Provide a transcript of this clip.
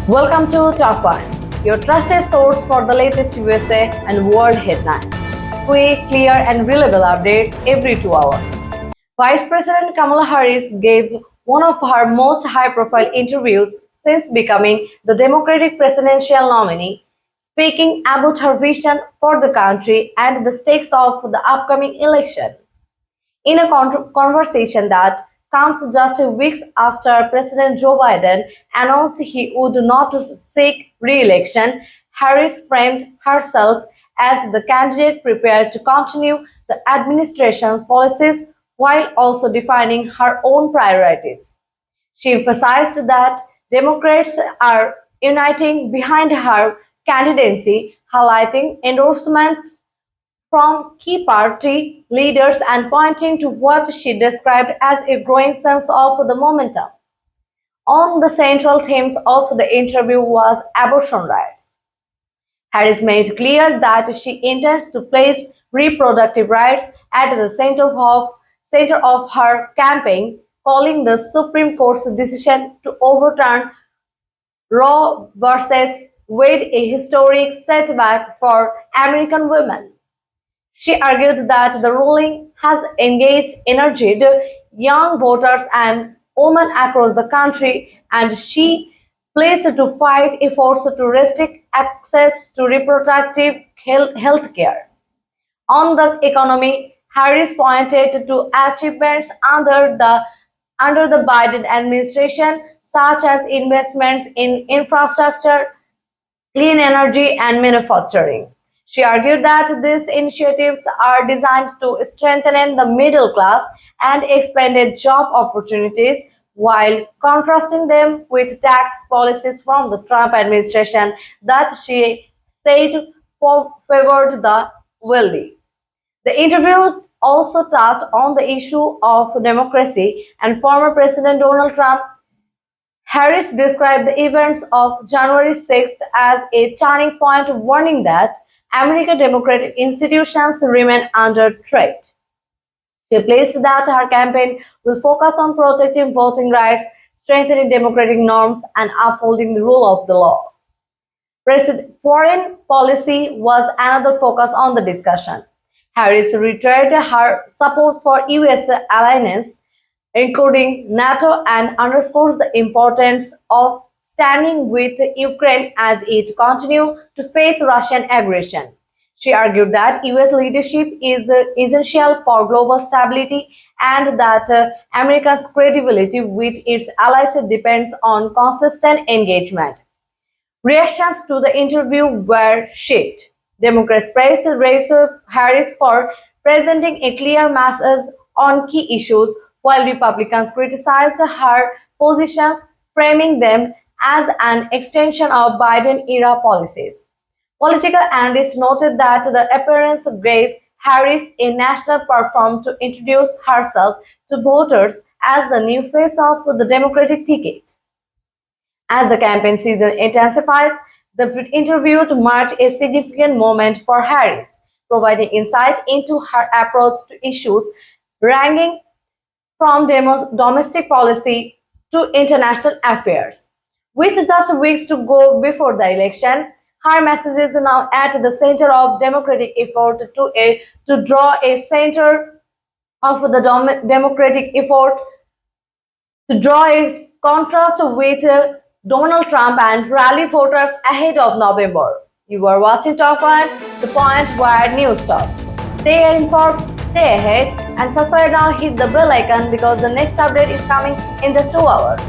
Welcome to Talkpoint, your trusted source for the latest USA and world headlines. Quick, clear, and reliable updates every 2 hours. Vice President Kamala Harris gave one of her most high-profile interviews since becoming the Democratic presidential nominee, speaking about her vision for the country and the stakes of the upcoming election. In a conversation that comes just weeks after President Joe Biden announced he would not seek re-election, Harris framed herself as the candidate prepared to continue the administration's policies while also defining her own priorities. She emphasized that Democrats are uniting behind her candidacy, highlighting endorsements from key party leaders and pointing to what she described as a growing sense of the momentum. On the central themes of the interview was abortion rights. Harris made clear that she intends to place reproductive rights at the center of her campaign, calling the Supreme Court's decision to overturn Roe versus Wade a historic setback for American women. She argued that the ruling has engaged energized young voters and women across the country, and she pledged to fight efforts to restrict access to reproductive health care. On the economy, Harris pointed to achievements under the Biden administration, such as investments in infrastructure, clean energy, and manufacturing. She argued that these initiatives are designed to strengthen the middle class and expand job opportunities, while contrasting them with tax policies from the Trump administration that she said favored the wealthy. The interviews also touched on the issue of democracy and former President Donald Trump. Harris described the events of January 6th as a turning point, warning that American democratic institutions remain under threat. She placed that her campaign will focus on protecting voting rights, strengthening democratic norms, and upholding the rule of the law. Foreign policy was another focus on the discussion. Harris reiterated her support for US alliances, including NATO, and underscores the importance of standing with Ukraine as it continues to face Russian aggression. She argued that US leadership is essential for global stability and that America's credibility with its allies depends on consistent engagement. Reactions to the interview were shaped. Democrats praised Harris for presenting a clear message on key issues, while Republicans criticized her positions, framing them as an extension of Biden-era policies. Political analysts noted that the appearance gave Harris a national platform to introduce herself to voters as the new face of the Democratic ticket. As the campaign season intensifies, the interview marked a significant moment for Harris, providing insight into her approach to issues ranging from domestic policy to international affairs. With just weeks to go before the election, her message is now at the center of Democratic effort to draw a center of the Democratic effort to draw a contrast with Donald Trump and rally voters ahead of November. You are watching Talkpoint, the point where news talks. Stay informed, stay ahead, and subscribe now. Hit the bell icon because the next update is coming in just 2 hours.